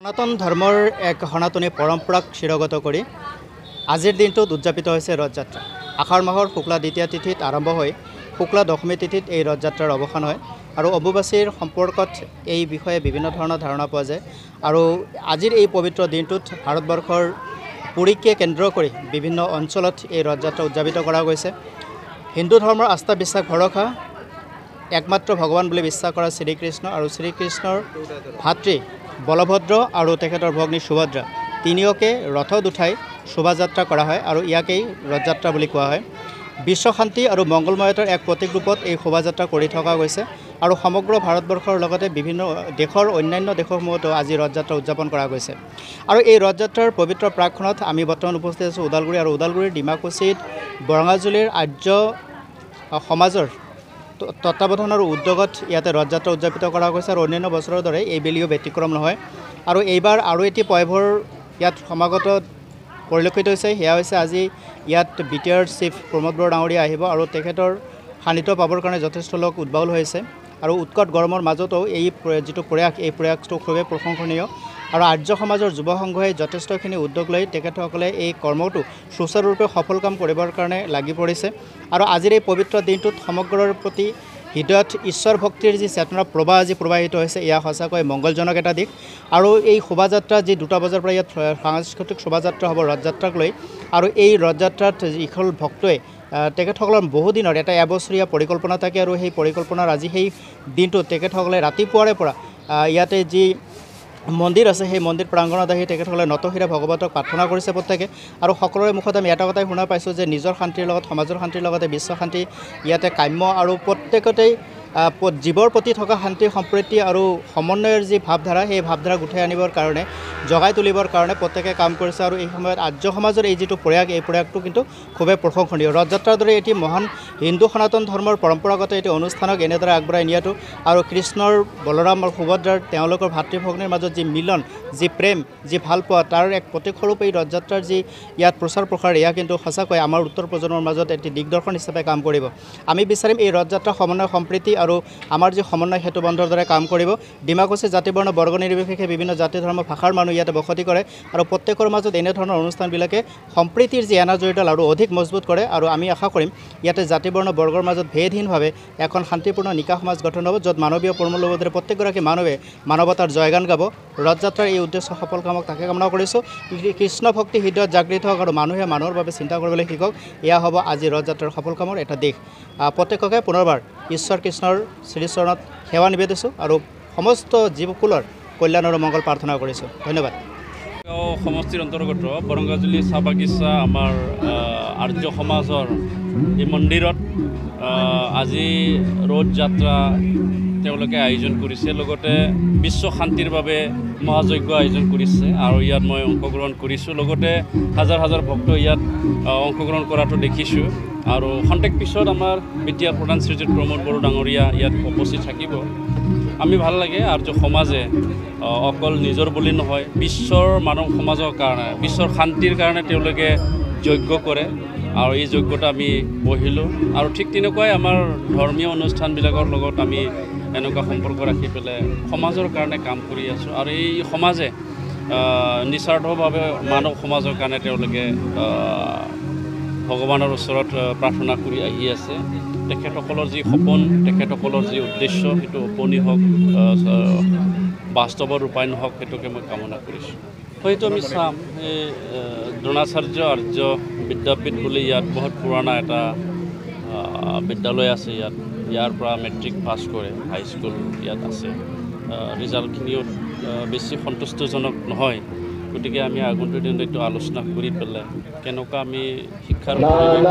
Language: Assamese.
সনাতন ধৰ্মৰ এক সনাতনী পৰম্পৰাক শিৰগত কৰি আজিৰ দিনটোত উদযাপিত হৈছে ৰথযাত্ৰা। আষাৰ মাহৰ শুক্লা দ্বিতীয়া তিথিত আৰম্ভ হৈ শুক্লা দশমী তিথিত এই ৰথযাত্ৰাৰ অৱসান হয় আৰু অম্বুবাচীৰ সম্পৰ্কত এই বিষয়ে বিভিন্ন ধৰণৰ ধাৰণা পোৱা যায়। আৰু আজিৰ এই পবিত্ৰ দিনটোত ভাৰতবৰ্ষৰ পুৰীকে কেন্দ্ৰ কৰি বিভিন্ন অঞ্চলত এই ৰথযাত্ৰা উদযাপিত কৰা গৈছে। হিন্দু ধৰ্মৰ আস্থা বিশ্বাস ভৰসা একমাত্ৰ ভগৱান বুলি বিশ্বাস কৰা শ্ৰীকৃষ্ণ আৰু শ্ৰীকৃষ্ণৰ ভাতৃ বলভদ্ৰ আৰু তেখেতৰ ভগ্নী সুভদ্ৰা তিনিওকে ৰথত উঠাই শোভাযাত্ৰা কৰা হয় আৰু ইয়াকেই ৰথযাত্ৰা বুলি কোৱা হয়। বিশ্ব শান্তি আৰু মংগলময়তাৰ এক প্ৰতীক ৰূপত এই শোভাযাত্ৰা কৰি থকা গৈছে আৰু সমগ্ৰ ভাৰতবৰ্ষৰ লগতে বিভিন্ন দেশৰ অন্যান্য দেশসমূহতো আজি ৰথযাত্ৰা উদযাপন কৰা গৈছে। আৰু এই ৰথযাত্ৰাৰ পবিত্ৰ প্ৰাকখনত আমি বৰ্তমান উপস্থিত আছোঁ ওদালগুৰি আৰু ওদালগুৰিৰ ডিমাকুছিত বৰঙাজুলিৰ আৰ্য সমাজৰ তত্বাৱধান আৰু উদ্যোগত ইয়াতে ৰথযাত্ৰা উদযাপিত কৰা গৈছে আৰু অন্যান্য বছৰৰ দৰে এই বেলিও ব্যতিক্ৰম নহয়। আৰু এইবাৰ আৰু এটি পয়ভৰ ইয়াত সমাগত পৰিলক্ষিত হৈছে, সেয়া হৈছে আজি ইয়াত BTR চিফ প্ৰমোদ বড়ো ডাঙৰীয়া আহিব আৰু তেখেতৰ সান্নিধ্য পাবৰ কাৰণে যথেষ্ট লোক উদ্বাউল হৈছে। আৰু উৎকট গৰমৰ মাজতো এই যিটো প্ৰয়াস এই প্ৰয়াসটো খুবেই প্ৰশংসনীয় আৰু আৰ্য সমাজৰ যুৱ সংঘই যথেষ্টখিনি উদ্যোগ লৈ তেখেতসকলে এই কৰ্মটো সুচাৰুৰূপে সফল কাম কৰিবৰ কাৰণে লাগি পৰিছে। আৰু আজিৰ এই পবিত্ৰ দিনটোত সমগ্ৰৰ প্ৰতি হৃদয়ত ঈশ্বৰ ভক্তিৰ যি চেতনা প্ৰবাহ আজি প্ৰবাহিত হৈছে, এয়া সঁচাকৈ মংগলজনক এটা দিশ। আৰু এই শোভাযাত্ৰা যি 2টা বজাৰ পৰা ইয়াত সাংস্কৃতিক শোভাযাত্ৰা হ'ব ৰথযাত্ৰাক লৈ, আৰু এই ৰথযাত্ৰাত যিসকল ভক্তই তেখেতসকলৰ বহুদিনৰ এটা এবছৰীয়া পৰিকল্পনা থাকে আৰু সেই পৰিকল্পনাৰ আজি সেই দিনটোত তেখেতসকলে ৰাতিপুৱাৰে পৰা ইয়াতে যি মন্দিৰ আছে সেই মন্দিৰ প্ৰাংগণত আহি তেখেতসকলে নতশিৰে ভগৱতক প্ৰাৰ্থনা কৰিছে প্ৰত্যেকে। আৰু সকলোৰে মুখত আমি এটা কথাই শুনা পাইছোঁ যে নিজৰ শান্তিৰ লগত সমাজৰ শান্তিৰ লগতে বিশ্ব শান্তি ইয়াতে কাম্য আৰু প্ৰত্যেকতেই জীৱৰ প্ৰতি থকা শান্তি সম্প্ৰীতি আৰু সমন্বয়ৰ যি ভাৱধাৰা সেই ভাৱধাৰা উঠাই আনিবৰ কাৰণে জগাই তুলিবৰ কাৰণে প্ৰত্যেকে কাম কৰিছে। আৰু এই সময়ত আৰ্য সমাজৰ এই যিটো প্ৰয়াস এই প্ৰয়াসটো কিন্তু খুবেই প্ৰশংসনীয়। ৰথযাত্ৰাৰ দৰে এটি মহান হিন্দু সনাতন ধৰ্মৰ পৰম্পৰাগত এটি অনুষ্ঠানক এনেদৰে আগবঢ়াই নিয়াটো আৰু কৃষ্ণৰ বলৰাম আৰু সুভদ্ৰাৰ তেওঁলোকৰ ভাতৃ ভগ্নীৰ মাজত যি মিলন যি প্ৰেম যি ভালপোৱা তাৰ এক প্ৰতীকস্বৰূপ এই ৰথযাত্ৰাৰ যি ইয়াত প্ৰচাৰ প্ৰসাৰ এয়া কিন্তু সঁচাকৈ আমাৰ উত্তৰ প্ৰজন্মৰ মাজত এটি দিগদৰ্শন হিচাপে কাম কৰিব। আমি বিচাৰিম এই ৰথযাত্ৰা সমন্বয় সম্প্ৰীতি আৰু আমাৰ যি সমন্বয় সেতুবন্ধৰ দৰে কাম কৰিব। ডিমাকুছী জাতিবৰ্ণ বৰ্গ নিৰ্বিশেষে বিভিন্ন জাতি ধৰ্ম ভাষাৰ মানুহ ইয়াতে বসতি কৰে আৰু প্ৰত্যেকৰ মাজত এনেধৰণৰ অনুষ্ঠানবিলাকে সম্প্ৰীতিৰ যি এনাজৰীডাল আৰু অধিক মজবুত কৰে। আৰু আমি আশা কৰিম ইয়াতে জাতিবৰ্ণ বৰ্গৰ মাজত ভেদহীনভাৱে এখন শান্তিপূৰ্ণ নিকা সমাজ গঠন হ'ব, য'ত মানৱীয় পৰমূল্যবোধেৰে প্ৰত্যেকগৰাকী মানৱে মানৱতাৰ জয়গান গাব। ৰথযাত্ৰাৰ এই উদ্দেশ্য সফল কামক তাকে কামনা কৰিছোঁ। কৃষ্ণ ভক্তি হৃদয়ত জাগৃত হওক আৰু মানুহে মানুহৰ বাবে চিন্তা কৰিবলৈ শিকক, এয়া হ'ব আজি ৰথযাত্ৰাৰ সফল কামৰ এটা দিশ। প্ৰত্যেককে পুনৰবাৰ ঈশ্বৰ কৃষ্ণৰ শ্ৰীচৰণত সেৱা নিবেদিছোঁ আৰু সমস্ত জীৱকুলৰ কল্যাণ আৰু মংগল প্ৰাৰ্থনা কৰিছোঁ। ধন্যবাদ। সমষ্টিৰ অন্তৰ্গত বৰঙাজুলি চাহ বাগিচা আমাৰ আৰ্য সমাজৰ এই মন্দিৰত আজি ৰথযাত্ৰা তেওঁলোকে আয়োজন কৰিছে, লগতে বিশ্ব শান্তিৰ বাবে মহাযজ্ঞ আয়োজন কৰিছে আৰু ইয়াত মই অংশগ্ৰহণ কৰিছোঁ। লগতে হাজাৰ হাজাৰ ভক্ত ইয়াত অংশগ্ৰহণ কৰাটো দেখিছোঁ। আৰু খন্তেক পিছত আমাৰ BTR প্ৰধান শ্ৰীযুত প্ৰমোদ বড়ো ডাঙৰীয়া ইয়াত উপস্থিত থাকিব। আমি ভাল লাগে আৰ্য সমাজে অকল নিজৰ বুলি নহয় বিশ্বৰ মানৱ সমাজৰ কাৰণে বিশ্বৰ শান্তিৰ কাৰণে তেওঁলোকে যজ্ঞ কৰে আৰু এই যজ্ঞটা আমি পঢ়িলোঁ। আৰু ঠিক তেনেকুৱাই আমাৰ ধৰ্মীয় অনুষ্ঠানবিলাকৰ লগত আমি এনেকুৱা সম্পৰ্ক ৰাখি পেলাই সমাজৰ কাৰণে কাম কৰি আছোঁ। আৰু এই সমাজে নিস্বাৰ্থভাৱে মানৱ সমাজৰ কাৰণে তেওঁলোকে ভগৱানৰ ওচৰত প্ৰাৰ্থনা কৰি আহি আছে। তেখেতসকলৰ যি সপোন তেখেতসকলৰ যি উদ্দেশ্য সেইটো উপনী হওক, বাস্তৱত ৰূপায়ণ হওক, সেইটোকে মই কামনা কৰিছোঁ। হয়তো আমি চাম এই দ্ৰোণাচাৰ্য আৰ্য বিদ্যাপীঠ বুলি ইয়াত বহুত পুৰণা এটা বিদ্যালয় আছে। ইয়াৰ পৰা মেট্ৰিক পাছ কৰে, হাইস্কুল ইয়াত আছে। ৰিজাল্টখিনিও বেছি সন্তুষ্টজনক নহয়, গতিকে আমি আগন্তুক দিনত এইটো আলোচনা কৰি পেলাই কেনেকুৱা আমি শিক্ষাৰ পৰিৱেশ